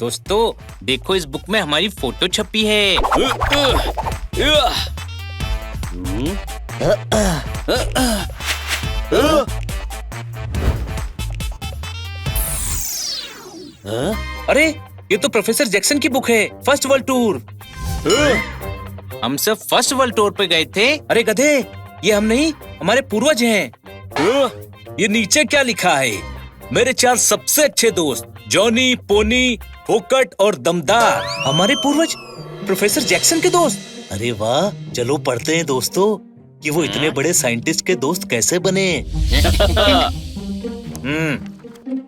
दोस्तों देखो, इस बुक में हमारी फोटो छपी है। अरे ये तो प्रोफेसर जैक्सन की बुक है, फर्स्ट वर्ल्ड टूर। हम सब फर्स्ट वर्ल्ड टूर पे गए थे। अरे गधे, ये हम नहीं, हमारे पूर्वज हैं। ये नीचे क्या लिखा है? मेरे 4 सबसे अच्छे दोस्त, जॉनी, पोनी, फोकट और दमदार। हमारे पूर्वज प्रोफेसर जैक्सन के दोस्त। अरे वाह, चलो पढ़ते हैं दोस्तों कि वो इतने बड़े साइंटिस्ट के दोस्त कैसे बने।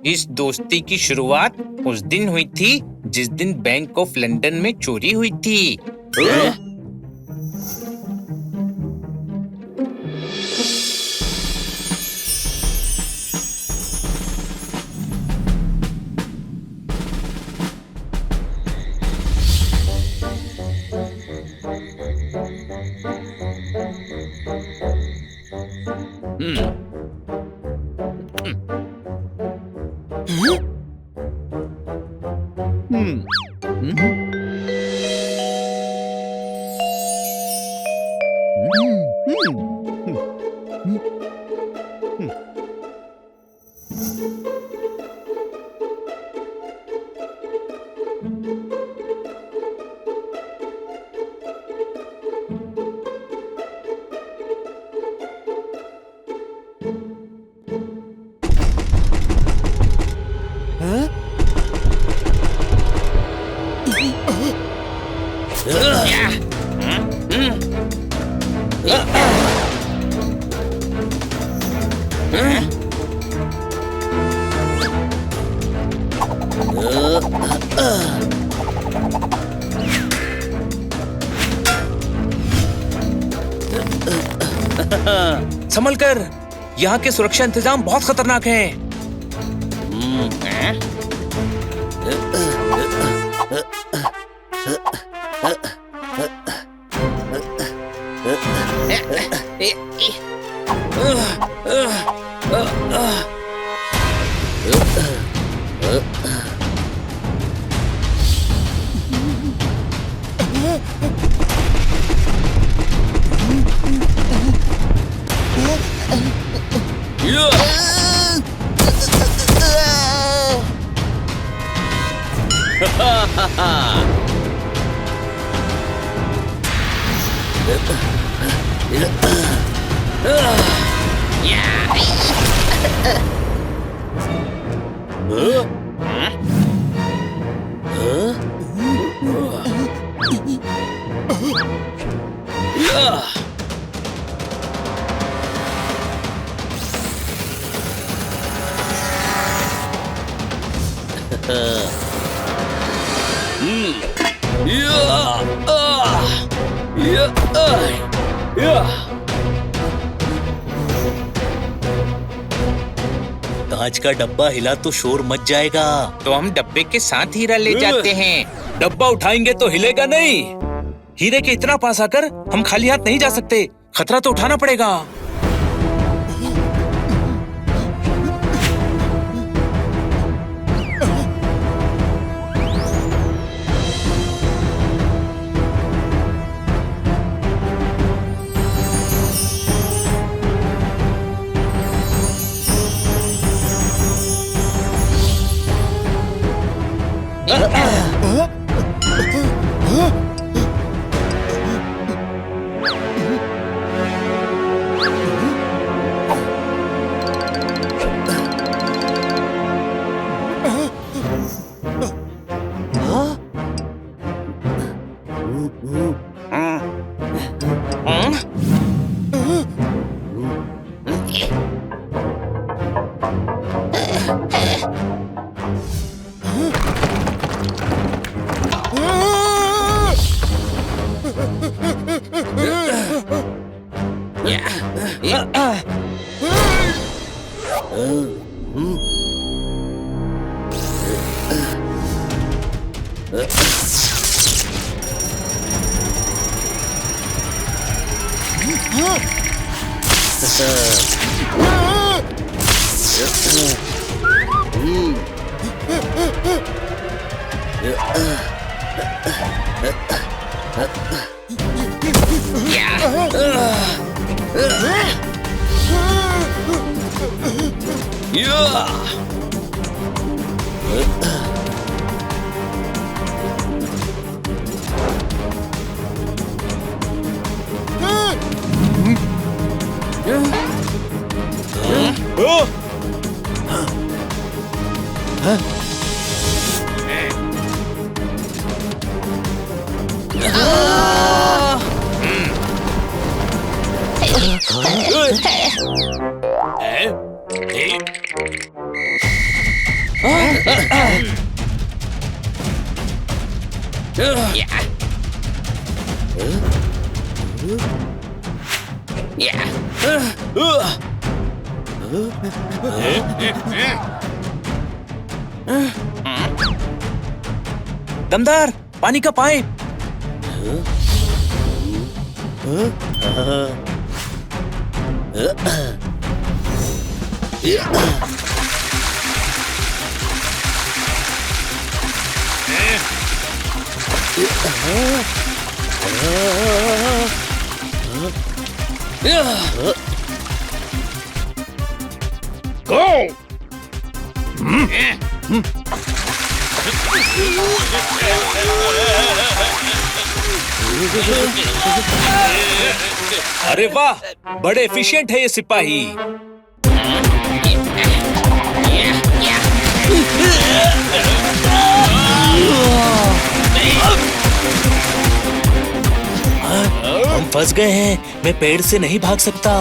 इस दोस्ती की शुरुआत उस दिन हुई थी जिस दिन बैंक ऑफ लंदन में चोरी हुई थी। संभल कर, यहाँ के सुरक्षा इंतजाम बहुत खतरनाक हैं। कांच का डब्बा हिला तो शोर मच जाएगा। तो हम डब्बे के साथ हीरा ले जाते हैं। डब्बा उठाएंगे तो हिलेगा नहीं। हीरे के इतना पास आकर हम खाली हाथ नहीं जा सकते, खतरा तो उठाना पड़ेगा। दमदार पानी का पाइप। अरे वाह, बड़े एफिशिएंट है ये सिपाही। हम फंस गए हैं, मैं पेड़ से नहीं भाग सकता।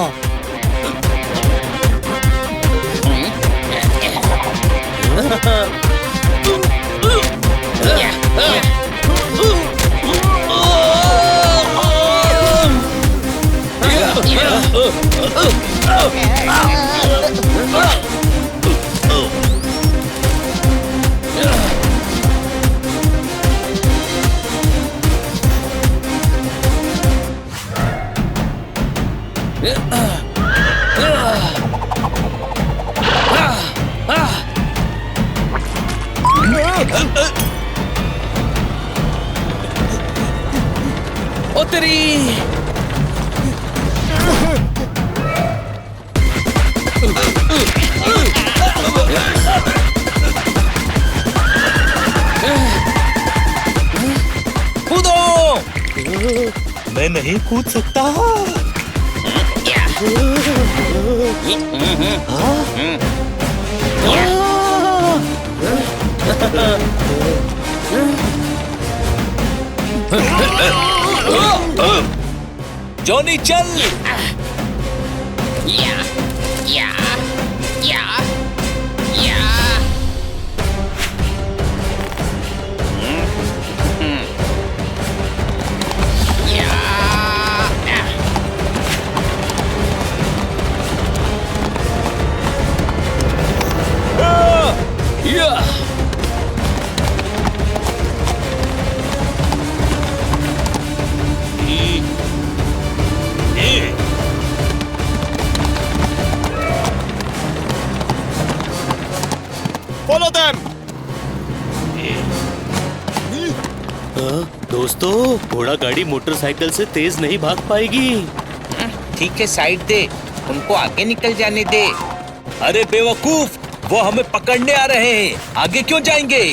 ओ तेरी! कूदो! मैं नहीं कूद सकता। जॉनी चल! Follow them! दोस्तों, घोड़ा गाड़ी मोटरसाइकिल से तेज नहीं भाग पाएगी। ठीक है, साइड दे, उनको आगे निकल जाने दे। अरे बेवकूफ, वो हमें पकड़ने आ रहे हैं, आगे क्यों जाएंगे?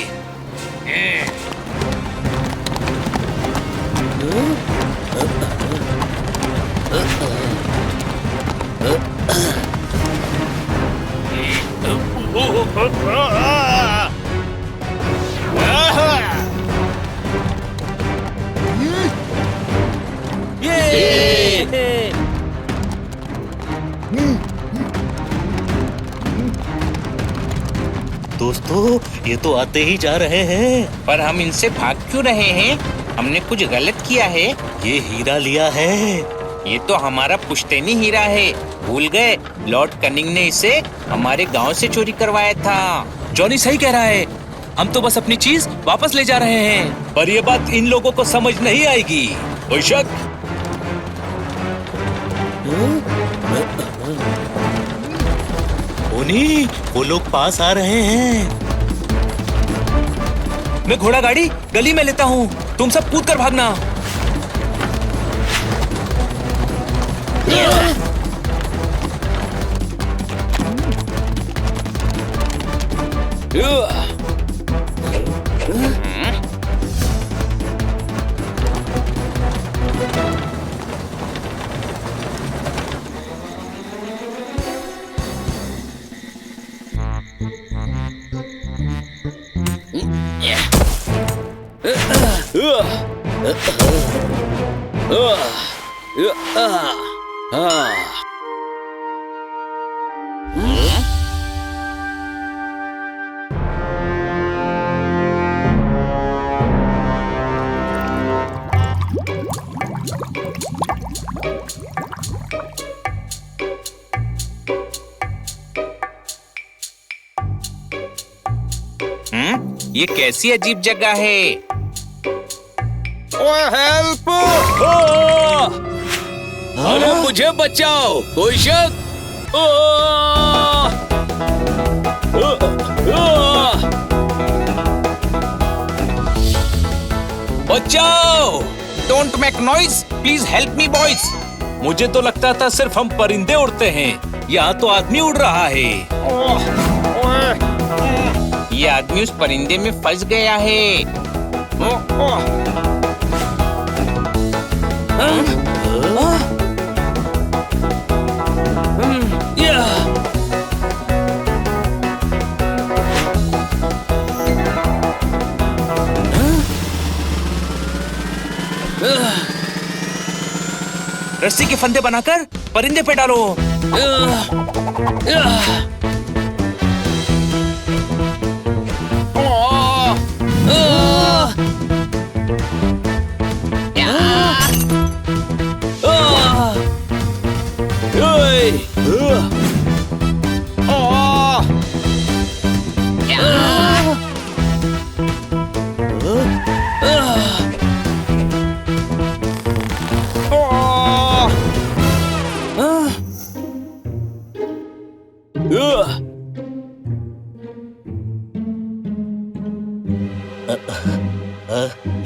दोस्तों, ये तो आते ही जा रहे हैं। पर हम इनसे भाग क्यों रहे हैं? हमने कुछ गलत किया है? ये हीरा लिया है। ये तो हमारा पुश्तैनी हीरा है। भूल गए, लॉर्ड कनिंग ने इसे हमारे गांव से चोरी करवाया था। जॉनी सही कह रहा है। हम तो बस अपनी चीज वापस ले जा रहे हैं। पर ये बात इन लोगों को समझ नहीं आएगी। कोई शक? पोनी, वो लोग पास आ रहे हैं। मैं घोड़ा गाड़ी गली में लेता हूँ, तुम सब कूद कर भागना। ये कैसी अजीब जगह है? ओए हेल्प! अरे मुझे बचाओ, कोई शक? बचाओ! Don't make noise, please help me boys. मुझे तो लगता था सिर्फ हम परिंदे उड़ते हैं, यहाँ तो आदमी उड़ रहा है। ये आदमी उस परिंदे में फंस गया है। रस्सी के फंदे बनाकर परिंदे पे डालो।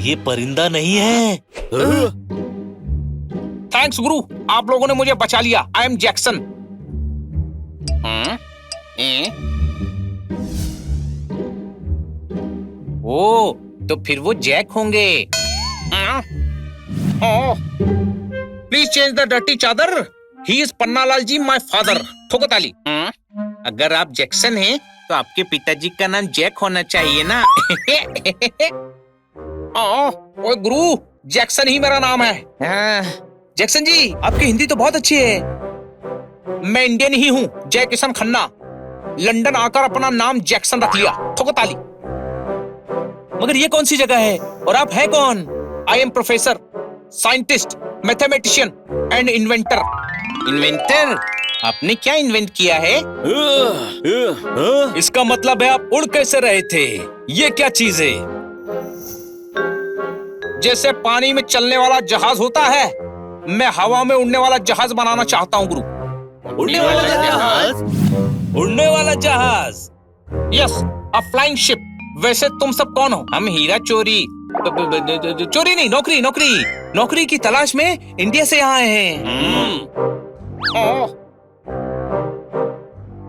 ये परिंदा नहीं है। थैंक्स गुरु, आप लोगों ने मुझे बचा लिया। I am Jackson. ओ, तो फिर वो जैक होंगे। प्लीज चेंज द डर्टी चादर। He is Pannalal ji my father. ठोको ताली। अगर आप जैक्सन हैं, तो आपके पिताजी का नाम जैक होना चाहिए ना। ओए गुरु, जैक्सन ही मेरा नाम है। जैक्सन जी, आपकी हिंदी तो बहुत अच्छी है। मैं इंडियन ही हूँ, जय किशन खन्ना। लंदन आकर अपना नाम जैक्सन रख लिया। ठोको ताली। मगर ये कौन सी जगह है और आप हैं कौन? I am professor, scientist, mathematician and inventor. Inventor? आपने क्या इन्वेंट किया है? इसका मतलब है आप उड़ कैसे रहे थे? ये क्या चीज है? जैसे पानी में चलने वाला जहाज होता है, मैं हवा में उड़ने वाला जहाज बनाना चाहता हूँ गुरु। उड़ने वाला जहाज? उड़ने वाला जहाज? Yes, a flying ship. वैसे तुम सब कौन हो? हम हीरा चोरी चोरी नहीं, नौकरी नौकरी नौकरी की तलाश में इंडिया से यहाँ आए हैं।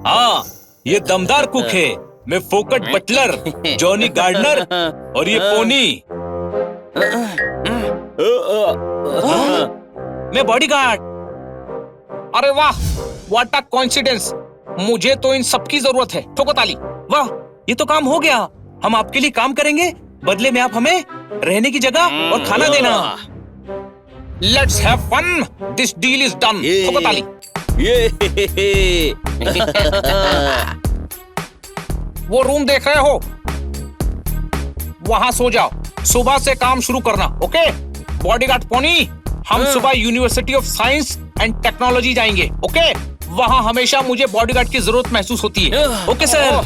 हाँ, ये दमदार कुक है। मैं फोकट बटलर, जॉनी गार्डनर और ये पोनी। मैं बॉडीगार्ड। अरे वाह, व्हाट अ कोइंसिडेंस। मुझे तो इन सबकी जरूरत है। ठोको ताली। वाह, ये तो काम हो गया। हम आपके लिए काम करेंगे, बदले में आप हमें रहने की जगह और खाना देना। Let's have fun. This deal is done. ठोको ताली। वो रूम देख रहे हो, वहां सो जाओ। सुबह से काम शुरू करना, ओके? बॉडीगार्ड पोनी, हम सुबह university of science and technology जाएंगे, ओके? वहां हमेशा मुझे बॉडीगार्ड की जरूरत महसूस होती है। Okay sir.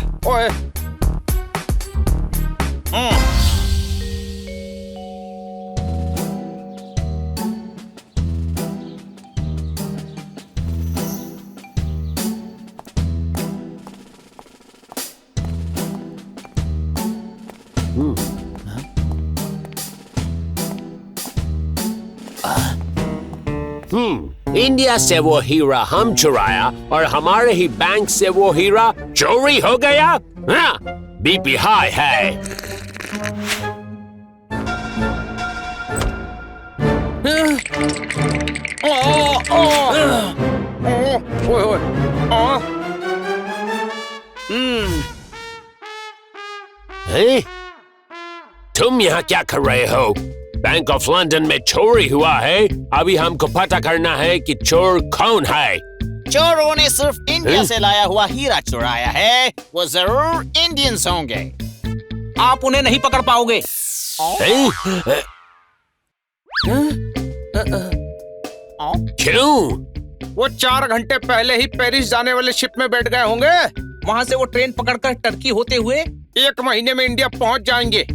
इंडिया से वो हीरा हम चुराया और हमारे ही बैंक से वो हीरा चोरी हो गया। हाँ, बीपी हाई है। हैं? तुम यहाँ क्या कर रहे हो? बैंक ऑफ लंदन में चोरी हुआ है। अभी हमको पता करना है कि चोर कौन है। चोरों ने सिर्फ इंडिया से लाया हुआ हीरा चुराया है। वो जरूर इंडियंस होंगे। आप उन्हें नहीं पकड़ पाओगे। हैं? क्यों? वो 4 घंटे पहले ही पेरिस जाने वाले शिप में बैठ गए होंगे। वहाँ से वो ट्रेन पकड़कर टर्की होते हुए 1 महीने में इंडिया पहुंच जाएंगे।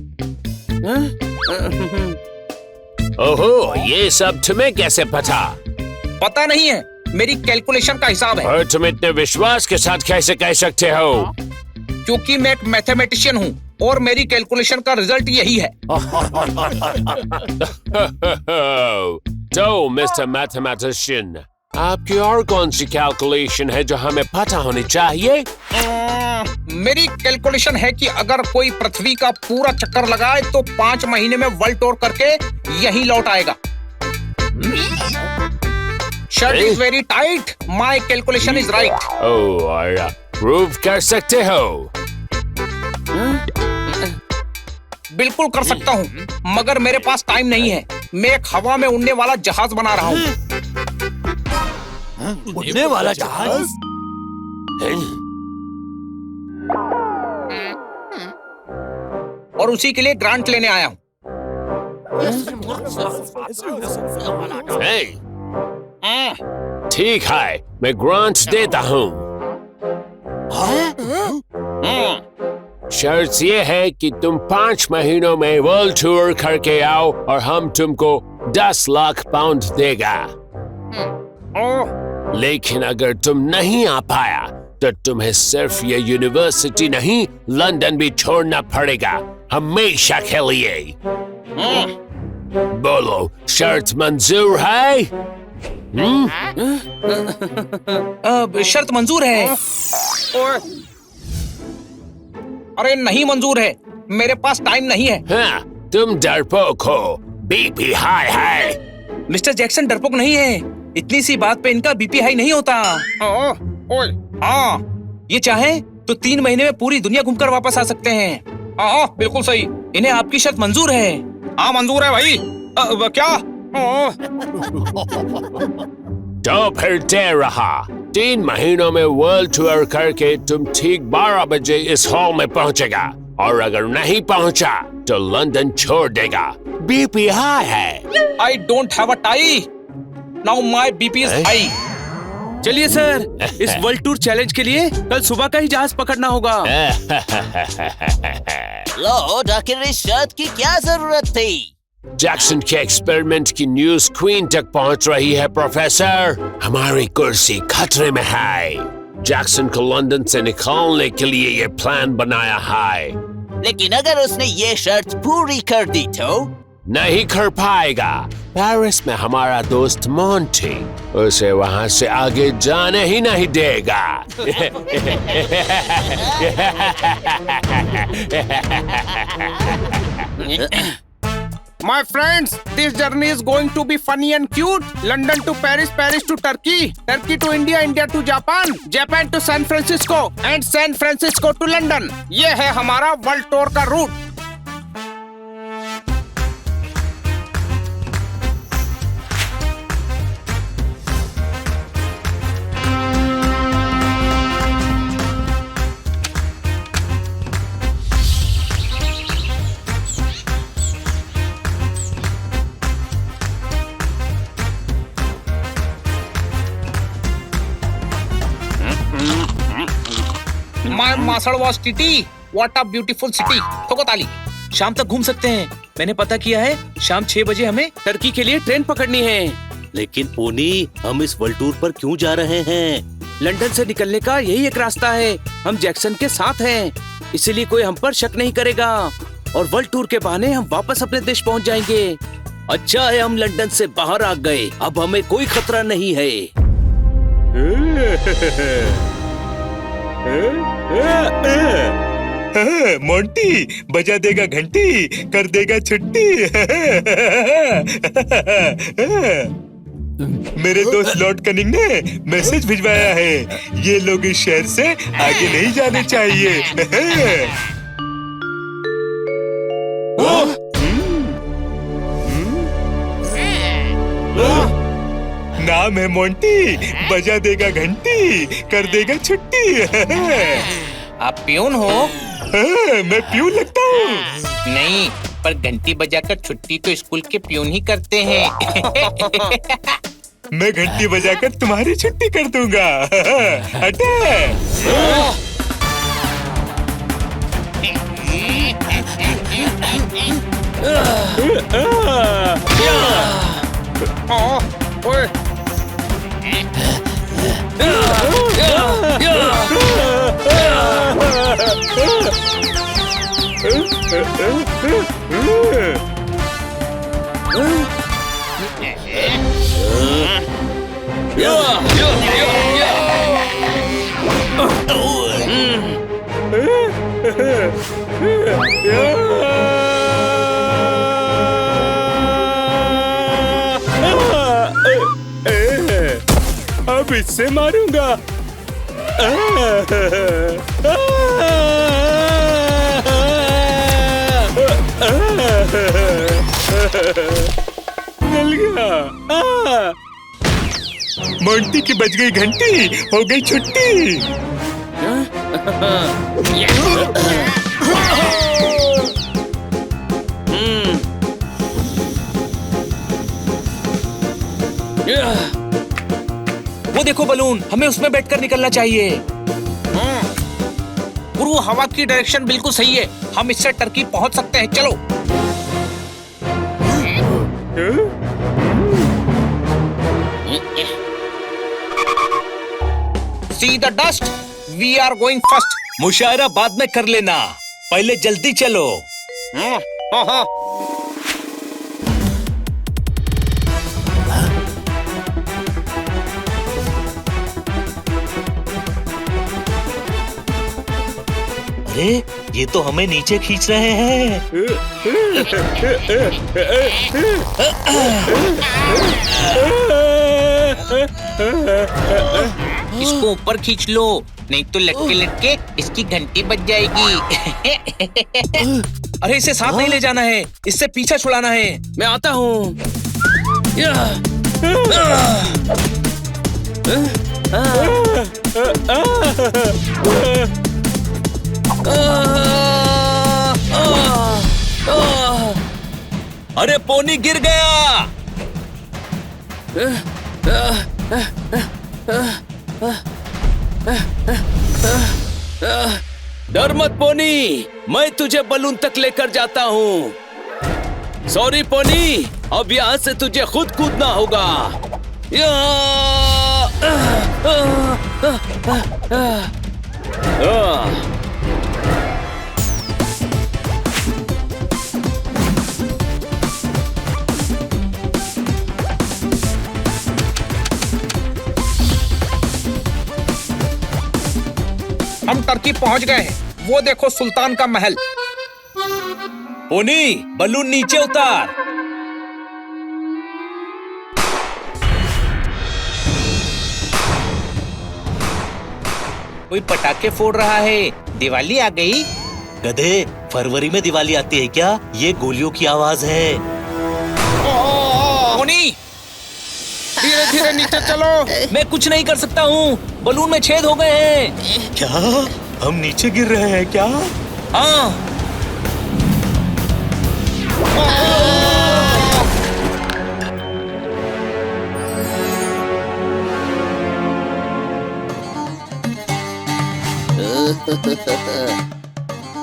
ओहो, ये सब तुम्हें कैसे पता? पता नहीं है, मेरी कैलकुलेशन का हिसाब है। और तुम इतने विश्वास के साथ कैसे कह सकते हो? क्योंकि मैं एक मैथमेटिशियन हूँ और मेरी कैलकुलेशन का रिजल्ट यही है। तो मिस्टर मैथमेटिशियन, आपकी और कौन सी कैलकुलेशन है जो हमें पता होनी चाहिए? मेरी कैलकुलेशन है कि अगर कोई पृथ्वी का पूरा चक्कर लगाए तो 5 महीने में वर्ल्ड टूर करके यहीं लौट आएगा। Shirt is very tight, my calculation is right. Oh, और प्रूव कर सकते हो? बिल्कुल कर सकता हूँ, मगर मेरे पास टाइम नहीं है। मैं एक हवा में उड़ने वाला जहाज बना रहा हूँ। उड़ने वाला जहाज? और उसी के लिए ग्रांट लेने आया हूँ। हे, ठीक है, मैं ग्रांट देता हूँ। शर्त ये है कि तुम 5 महीनों में वर्ल्ड टूर करके आओ और हम तुमको 10 लाख पाउंड देगा। लेकिन अगर तुम नहीं आ पाया तो तुम्हें सिर्फ ये यूनिवर्सिटी नहीं, लंदन भी छोड़ना पड़ेगा, हमेशा के लिए। बोलो, शर्त मंजूर है? शर्त मंजूर है। अरे नहीं मंजूर है, मेरे पास टाइम नहीं है। हाँ, तुम डरपोक हो, बीपी हाई है। मिस्टर जैक्सन डरपोक नहीं है, इतनी सी बात पे इनका बीपी हाई नहीं होता। हाँ, ये चाहे तो 3 महीने में पूरी दुनिया घूमकर वापस आ सकते हैं। हाँ, बिल्कुल सही। इन्हें आपकी शर्त मंजूर है। हाँ मंजूर है भाई। क्या? तो फिर देर रहा। 3 महीनों में वर्ल्ड टूर करके तुम ठीक 12 बजे इस हॉल में पहुंचेगा, और अगर नहीं पहुंचा तो लंदन छोड़ देगा। बीपी हाई है। I don't have a tie, now my BP is high. चलिए सर, इस वर्ल्ड टूर चैलेंज के लिए कल सुबह का ही जहाज पकड़ना होगा। लॉर्ड, आखिर इस शर्त की क्या जरूरत थी? जैक्सन के एक्सपेरिमेंट की न्यूज़ क्वीन तक पहुंच रही है प्रोफेसर। हमारी कुर्सी खतरे में है। जैक्सन को लंदन से निकालने के लिए ये प्लान बनाया है। लेकिन अगर उसने ये शर्त पूरी कर दी तो? नहीं कर पाएगा। पेरिस में हमारा दोस्त मोंटी उसे वहां से आगे जाने ही नहीं देगा। My friends, this journey is going to be funny and cute. London to Paris, Paris to Turkey, Turkey to India, India to Japan, Japan to San Francisco, and San Francisco to London. ये है हमारा world tour का route. My Masad was titty. What a beautiful city. ठोको ताली। शाम तक घूम सकते हैं। मैंने पता किया है, शाम 6 बजे हमें टर्की के लिए ट्रेन पकड़नी है। लेकिन पोनी, हम इस वर्ल्ड टूर पर क्यों जा रहे हैं? लंदन से निकलने का यही एक रास्ता है। हम जैक्सन के साथ हैं, इसीलिए कोई हम पर शक नहीं करेगा और वर्ल्ड टूर के बहाने हम वापस अपने देश पहुंच जाएंगे। अच्छा है हम लंदन से बाहर आ गए, अब हमें कोई खतरा नहीं है। मोंटी बजा देगा घंटी, कर देगा छुट्टी। मेरे दोस्त लॉर्ड कनिंग ने मैसेज भिजवाया है, ये लोग इस शहर से आगे नहीं जाने चाहिए। नाम है मोंटी, बजा देगा घंटी, कर देगा छुट्टी। आप पियून हो? मैं प्यून लगता हूँ? नहीं, पर घंटी बजाकर छुट्टी तो स्कूल के पियून ही करते हैं। मैं घंटी बजाकर तुम्हारी छुट्टी कर दूंगा। हटे। ओए, अब इससे मारूंगा। मिल गया। मोंटी की बज गई घंटी, हो गई छुट्टी। वो देखो बलून, हमें उसमें बैठकर निकलना चाहिए। गुरु, हवा की डायरेक्शन बिल्कुल सही है, हम इससे टर्की पहुंच सकते हैं। चलो। See the dust? We are going first. मुशायरा बाद में कर लेना, पहले जल्दी चलो। अरे ये तो हमें नीचे खींच रहे हैं। इसको ऊपर खींच लो, नहीं तो लटके लटके इसकी घंटी बज जाएगी। अरे इसे साथ नहीं ले जाना है, इससे पीछा छुड़ाना है। मैं आता हूँ। अरे पोनी गिर गया। डर मत पोनी, मैं तुझे बलून तक लेकर जाता हूँ। सॉरी पोनी, अब यहाँ से तुझे खुद कूदना होगा। हम टर्की पहुंच गए हैं, वो देखो सुल्तान का महल। पोनी, बलून नीचे उतार। कोई पटाखे फोड़ रहा है, दिवाली आ गई। गधे, फरवरी में दिवाली आती है क्या? ये गोलियों की आवाज है। पोनी, धीरे धीरे नीचे चलो। मैं कुछ नहीं कर सकता हूँ, बलून में छेद हो गए हैं। क्या हम नीचे गिर रहे हैं क्या? हाँ।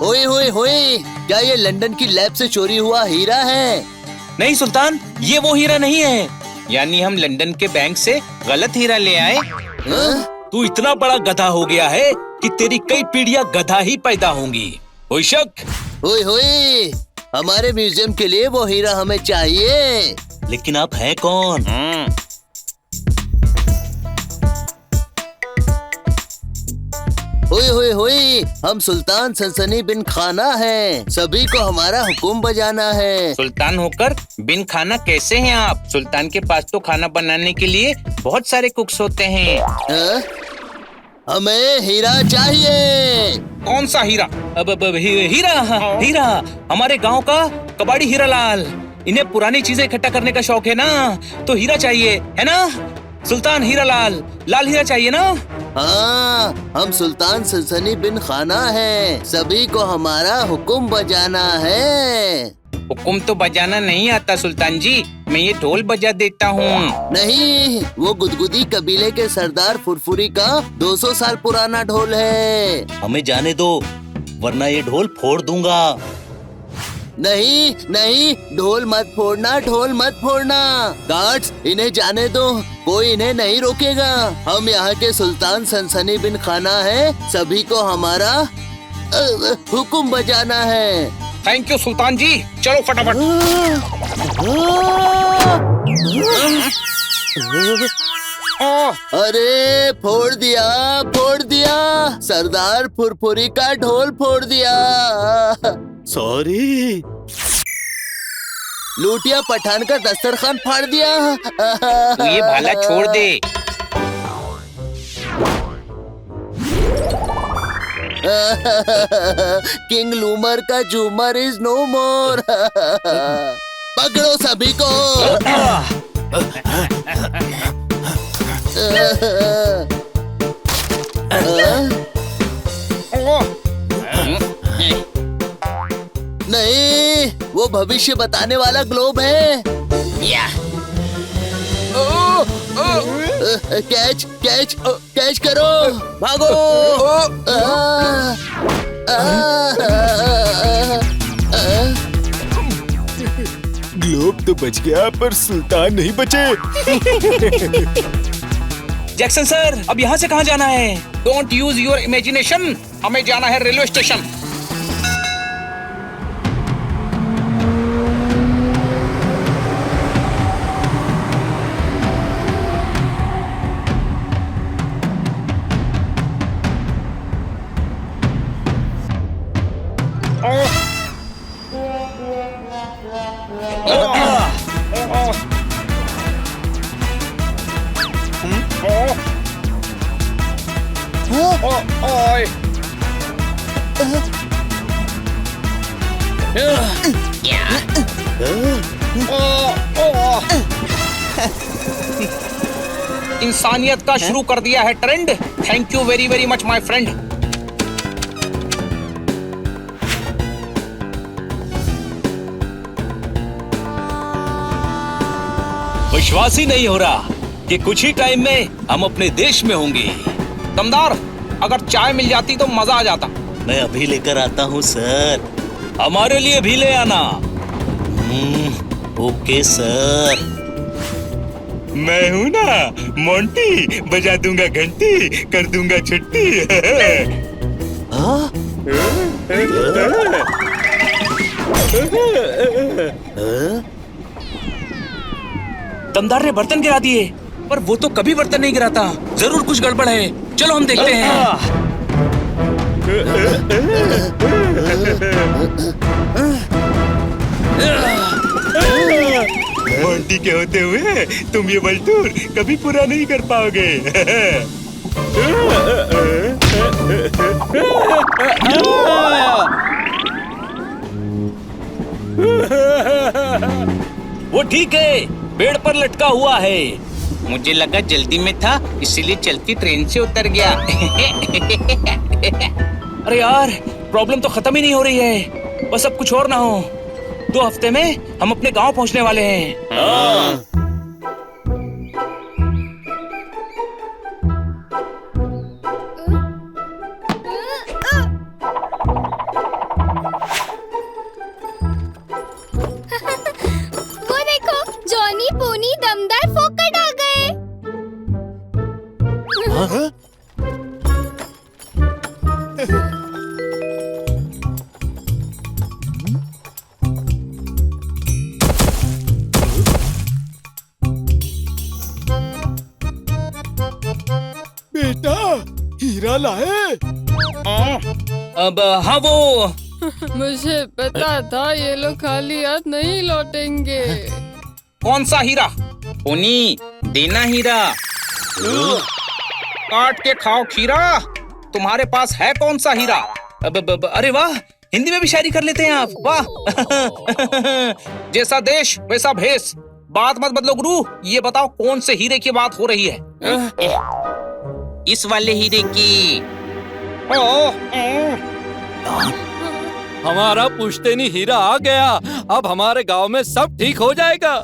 ओए होए होए, क्या ये लंदन की लैब से चोरी हुआ हीरा है? नहीं सुल्तान, ये वो हीरा नहीं है। यानी हम लंदन के बैंक से गलत हीरा ले आए। तू इतना बड़ा गधा हो गया है कि तेरी कई पीढ़ियां गधा ही पैदा होंगी। कोई शक? ओए होए, हमारे म्यूजियम के लिए वो हीरा हमें चाहिए। लेकिन आप हैं कौन? ओए होए होए, हम सुल्तान सनसनी बिन खाना हैं। सभी को हमारा हुक्म बजाना है। सुल्तान होकर बिन खाना कैसे हैं आप? सुल्तान के पास तो खाना बनाने के लिए बहुत सारे कुक्स होते हैं। हमें हीरा चाहिए। कौन सा हीरा? अब हीरा, हीरा हमारे गांव का कबाड़ी हीरा लाल। इन्हें पुरानी चीजें इकट्ठा करने का शौक है ना, तो हीरा चाहिए, है ना? सुल्तान हीरा लाल, लाल हीरा चाहिए ना? हाँ, हम सुल्तान सनसनी बिन खाना हैं। सभी को हमारा हुक्म बजाना है। हुक्म तो बजाना नहीं आता सुल्तान जी, मैं ये ढोल बजा देता हूँ। नहीं, वो गुदगुदी कबीले के सरदार फुरफुरी का 200 साल पुराना ढोल है। हमें जाने दो, वरना ये ढोल फोड़ दूंगा। नहीं नहीं, ढोल मत फोड़ना, ढोल मत फोड़ना। गार्ड्स, इन्हें जाने दो, कोई इन्हें नहीं रोकेगा। हम यहाँ के सुल्तान सनसनी बिन खाना है। सभी को हमारा हुक्म बजाना है। थैंक यू सुल्तान जी, चलो फटाफट। अरे फोड़ दिया, फोड़ दिया, सरदार फुरफुरी का ढोल फोड़ दिया। सॉरी। लूटिया पठान का दस्तरखान फाड़ दिया। तू ये भाला छोड़ दे। किंग लूमर का झूमर इज नो मोर। पकड़ो सभी को। नहीं, वो भविष्य बताने वाला ग्लोब है। कैच कैच कैच करो, भागो। ग्लोब तो बच गया, पर सुल्तान नहीं बचे। जैक्सन सर, अब यहाँ से कहाँ जाना है? डोंट यूज योर इमेजिनेशन, हमें जाना है रेलवे स्टेशन। इंसानियत का शुरू कर दिया है trend. Thank you very very much my friend. विश्वास ही नहीं हो रहा कि कुछ ही टाइम में हम अपने देश में होंगे। दमदार, अगर चाय मिल जाती तो मजा आ जाता। मैं अभी लेकर आता हूँ सर। हमारे लिए भी ले आना। Okay sir. मैं हूँ ना मोंटी, बजा दूंगा घंटी, कर दूंगा छुट्टी। दमदार ने बर्तन गिरा दिए, पर वो तो कभी बर्तन नहीं गिराता। जरूर कुछ गड़बड़ है, चलो हम देखते हैं। मोंटी के होते हुए तुम ये बलटूर कभी पूरा नहीं कर पाओगे। वो ठीक है, पेड़ पर लटका हुआ है। मुझे लगा जल्दी में था, इसीलिए चलती ट्रेन से उतर गया। अरे यार, प्रॉब्लम तो खत्म ही नहीं हो रही है। बस अब कुछ और ना हो। 2 हफ्ते में हम अपने गांव पहुंचने वाले हैं। बेटा हीरा लाए। अब हाँ वो मुझे पता था ये लोग खाली हाथ नहीं लौटेंगे। कौन सा हीरा? उन्हीं देना हीरा। काट के खाओ खीरा। तुम्हारे पास है कौन सा हीरा? अरे वाह, हिंदी में भी शायरी कर लेते हैं आप, वाह। जैसा देश वैसा भेष। बात मत बदलो गुरु, ये बताओ कौन से हीरे की बात हो रही है? इस वाले हीरे की। हमारा पुश्तैनी हीरा आ गया। अब हमारे गांव में सब ठीक हो जाएगा।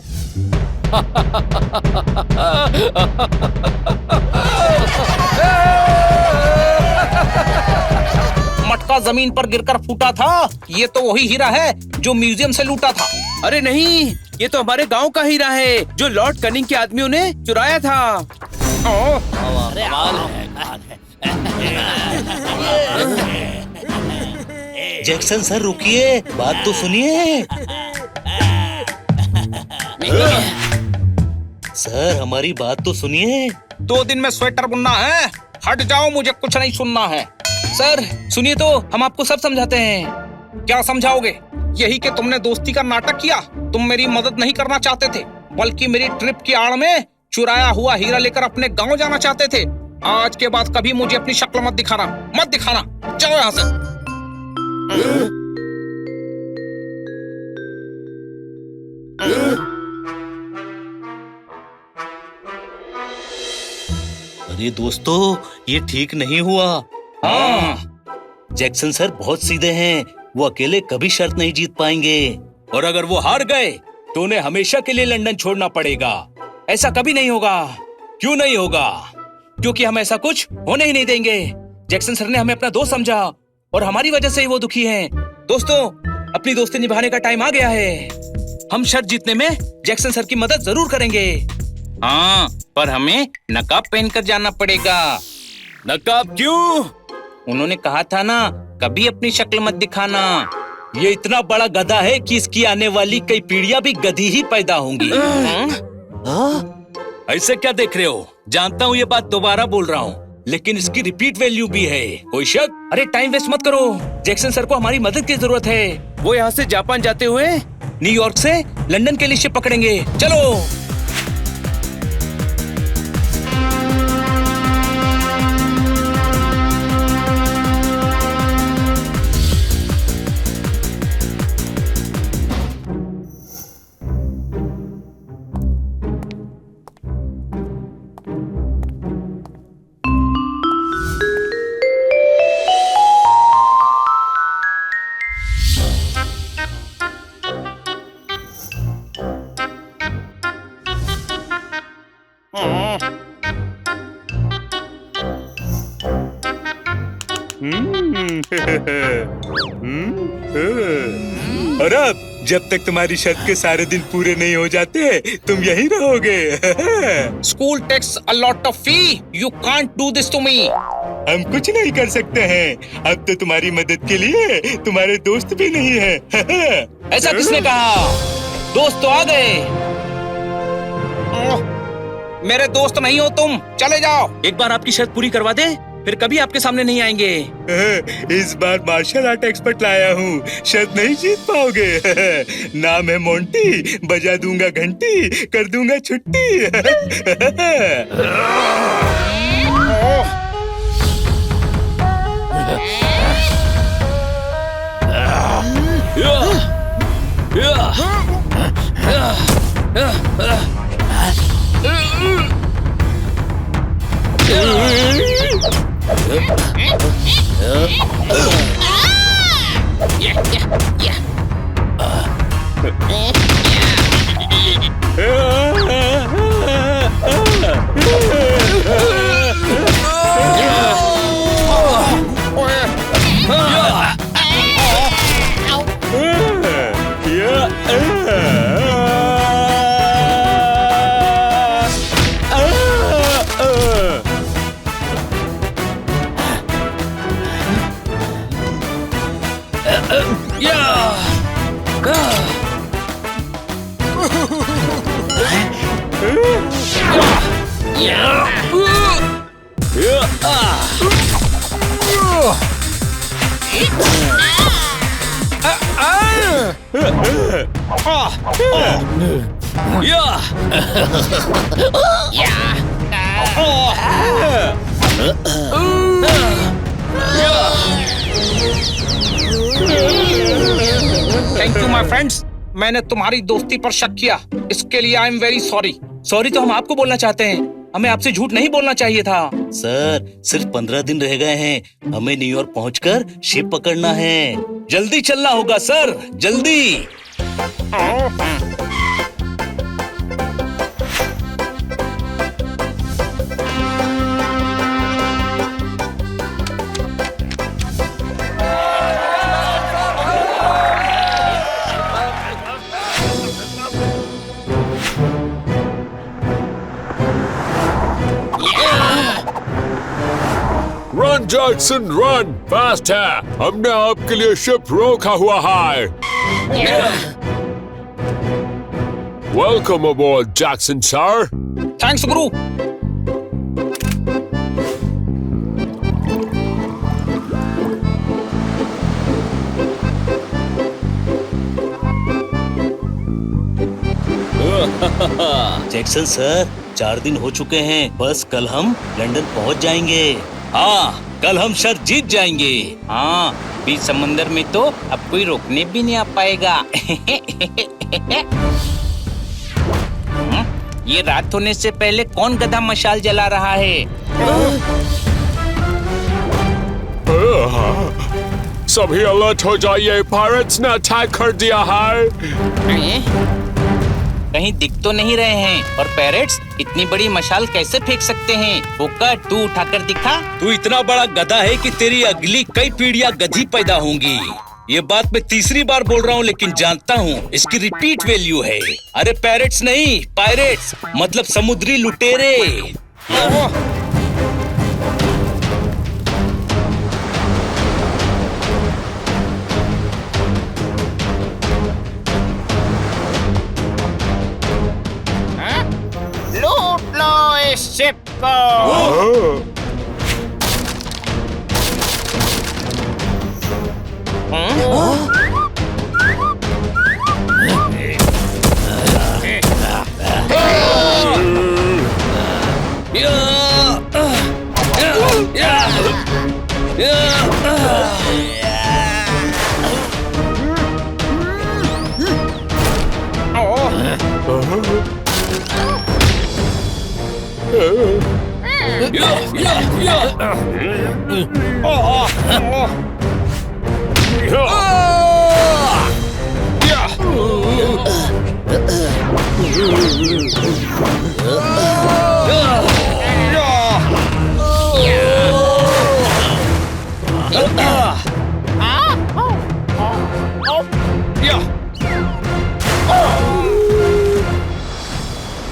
मटका जमीन पर गिरकर फूटा था। ये तो वही हीरा है जो म्यूजियम से लूटा था। अरे नहीं, ये तो हमारे गांव का हीरा है जो लॉर्ड कनिंग के आदमियों ने चुराया था। जैक्सन सर रुकिए, बात तो सुनिए। सर हमारी बात तो सुनिए। 2 दिन में स्वेटर बुनना है। हट जाओ, मुझे कुछ नहीं सुनना है। सर सुनिए तो, हम आपको सब समझाते हैं। क्या समझाओगे? यही कि तुमने दोस्ती का नाटक किया। तुम मेरी मदद नहीं करना चाहते थे, बल्कि मेरी ट्रिप की आड़ में चुराया हुआ हीरा लेकर अपने गांव जाना चाहते थे। आज के बाद कभी मुझे अपनी शक्ल मत दिखाना, मत दिखाना। चलो यहाँ से। अरे दोस्तों, ये ठीक नहीं हुआ। हाँ, जैक्सन सर बहुत सीधे हैं, वो अकेले कभी शर्त नहीं जीत पाएंगे। और अगर वो हार गए तो उन्हें हमेशा के लिए लंदन छोड़ना पड़ेगा। ऐसा कभी नहीं होगा। क्यों नहीं होगा? क्योंकि हम ऐसा कुछ होने ही नहीं देंगे। जैक्सन सर ने हमें अपना दोस्त समझा और हमारी वजह से ही वो दुखी हैं। दोस्तों, अपनी दोस्ती निभाने का टाइम आ गया है। हम शर्त जीतने में जैक्सन सर की मदद जरूर करेंगे। हाँ, पर हमें नकाब पहनकर जाना पड़ेगा। नकाब क्यों? उन्होंने कहा था ना, कभी अपनी शक्ल मत दिखाना। ये इतना बड़ा गधा है कि इसकी आने वाली कई पीढ़ियां भी गधी ही पैदा होंगी। ऐसे क्या देख रहे हो? जानता हूँ ये बात दोबारा बोल रहा हूँ, लेकिन इसकी रिपीट वैल्यू भी है। कोई शक? अरे टाइम वेस्ट मत करो। जैक्सन सर को हमारी मदद की जरूरत है। वो यहाँ से जापान जाते हुए न्यूयॉर्क से लंदन के लिए शिप पकड़ेंगे। चलो। और अब जब तक तुम्हारी शर्त के सारे दिन पूरे नहीं हो जाते, तुम यहीं रहोगे। School takes a lot of fee. You can't do this to me. हम कुछ नहीं कर सकते हैं। अब तो तुम्हारी मदद के लिए तुम्हारे दोस्त भी नहीं है। ऐसा किसने कहा? दोस्त तो आ गए। मेरे दोस्त नहीं हो तुम, चले जाओ। एक बार आपकी शर्त पूरी करवा दे, फिर कभी आपके सामने नहीं आएंगे। इस बार मार्शल आर्ट एक्सपर्ट लाया हूँ, शर्त नहीं जीत पाओगे। नाम है मोंटी, बजा दूंगा घंटी, कर दूंगा छुट्टी। थैंक यू माय फ्रेंड्स, मैंने तुम्हारी दोस्ती पर शक किया, इसके लिए I am very sorry. Sorry तो हम आपको बोलना चाहते हैं, हमें आपसे झूठ नहीं बोलना चाहिए था। सर सिर्फ 15 दिन रह गए हैं, हमें न्यूयॉर्क पहुंचकर शिप पकड़ना है। जल्दी चलना होगा सर, जल्दी। रन जैक्सन रन, फास्ट है, हमने आपके लिए शिप रोका हुआ है। Welcome aboard Jackson sir. Thanks guru. Jackson sir 4 दिन हो चुके हैं, बस कल हम लंदन पहुंच जाएंगे। हाँ, कल हम शर्त जीत जाएंगे। हाँ, बीच समंदर में तो अब कोई रोकने भी नहीं आ पाएगा। ये रात होने से पहले कौन गधा मशाल जला रहा है? सभी अलर्ट हो जाइए, पायरेट्स ने अटैक कर दिया है। कहीं दिख तो नहीं रहे हैं, और पैरेट्स इतनी बड़ी मशाल कैसे फेंक सकते हैं? फोकर, तू उठाकर दिखा। तू इतना बड़ा गधा है कि तेरी अगली कई पीढ़ियां गधी पैदा होंगी। ये बात मैं तीसरी बार बोल रहा हूँ, लेकिन जानता हूँ इसकी रिपीट वैल्यू है। अरे पैरेट्स नहीं, पायरेट्स मतलब समुद्री लुटेरे। लूट लो इस शिप को।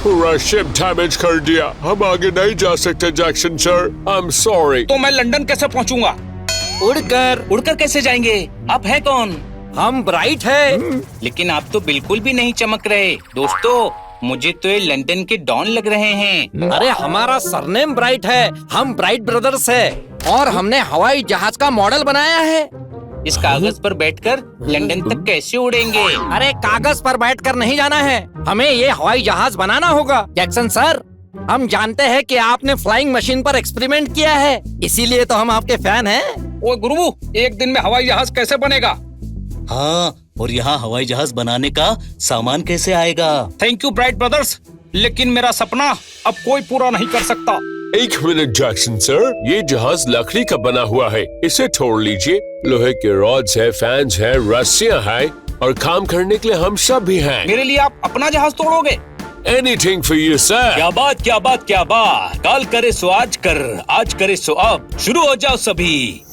पूरा शिप डैमेज कर दिया, हम आगे नहीं जा सकते Jackson sir, I am sorry. तो मैं लंदन कैसे पहुंचूंगा? उड़कर कैसे जाएंगे? आप है कौन? हम ब्राइट है। लेकिन आप तो बिल्कुल भी नहीं चमक रहे। दोस्तों, मुझे तो ये लंदन के डॉन लग रहे हैं। अरे हमारा सरनेम ब्राइट है, हम ब्राइट ब्रदर्स है, और हमने हवाई जहाज का मॉडल बनाया है। इस कागज पर बैठकर लंदन तक कैसे उड़ेंगे? अरे कागज पर बैठकर नहीं जाना है, हमें ये हवाई जहाज बनाना होगा। जैक्सन सर, हम जानते हैं कि आपने फ्लाइंग मशीन पर एक्सपेरिमेंट किया है, इसीलिए तो हम आपके फैन हैं। ओ गुरु, एक दिन में हवाई जहाज कैसे बनेगा? हाँ, और यहाँ हवाई जहाज बनाने का सामान कैसे आएगा? थैंक यू ब्राइट ब्रदर्स, लेकिन मेरा सपना अब कोई पूरा नहीं कर सकता। एक मिनट जैक्सन सर, ये जहाज लकड़ी का बना हुआ है, इसे तोड़ लीजिए। लोहे के रॉड्स है, फैंस है, रस्सियाँ है, और काम करने के लिए हम सब भी हैं। मेरे लिए आप अपना जहाज तोड़ोगे? Anything for you, sir. क्या बात, क्या बात, क्या बात। काल करे सो आज कर, आज करे सो अब। शुरू हो जाओ सभी।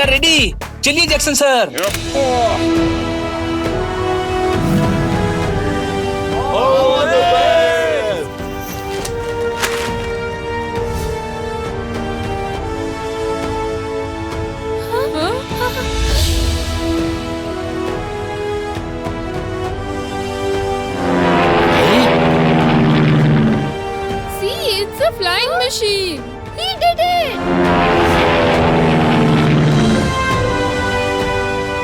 Are ready. चलिए Jackson sir. See, it's a flying machine. He did it.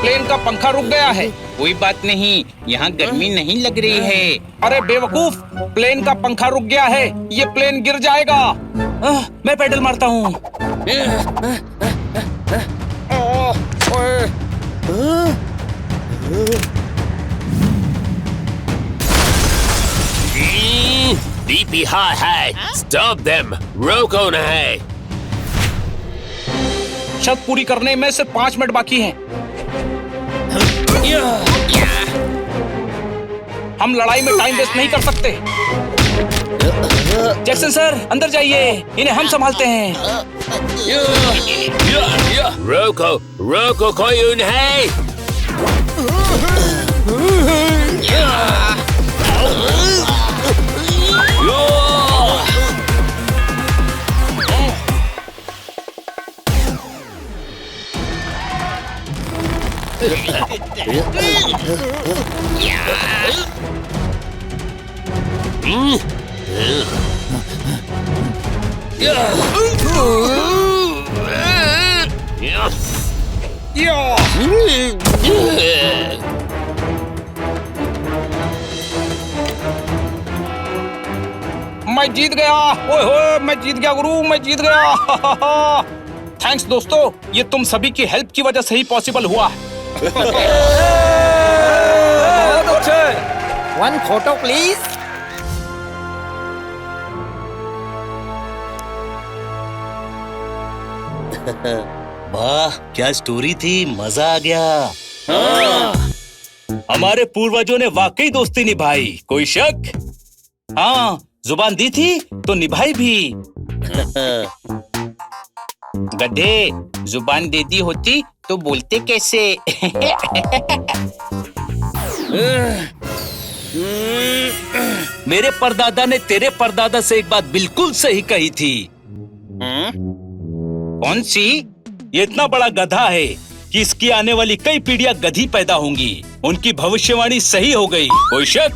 Plane का पंखा रुक गया है। कोई बात नहीं, यहाँ गर्मी नहीं लग रही है। अरे बेवकूफ, प्लेन का पंखा रुक गया है, ये प्लेन गिर जाएगा। मैं पेडल मारता हूँ। बीपी हाई है, स्टॉप देम, रोको नहीं। शर्त पूरी करने में सिर्फ 5 मिनट बाकी हैं। हम लड़ाई में टाइम वेस्ट नहीं कर सकते। जैक्सन सर अंदर जाइए, इन्हें हम संभालते हैं। रोको रोको, कोई नहीं। मैं जीत गया। ओए होए, मैं जीत गया गुरु, मैं जीत गया। थैंक्स दोस्तों, ये तुम सभी की हेल्प की वजह से ही पॉसिबल हुआ। One photo please. वाह, क्या स्टोरी थी, मजा आ गया। हमारे पूर्वजों ने वाकई दोस्ती निभाई, कोई शक? हाँ, जुबान दी थी तो निभाई भी। गधे, जुबान दे दी होती तो बोलते कैसे? मेरे परदादा ने तेरे परदादा से एक बात बिल्कुल सही कही थी। कौन सी? ये इतना बड़ा गधा है कि इसकी आने वाली कई पीढ़ियां गधी पैदा होंगी। उनकी भविष्यवाणी सही हो गई, कोई शक?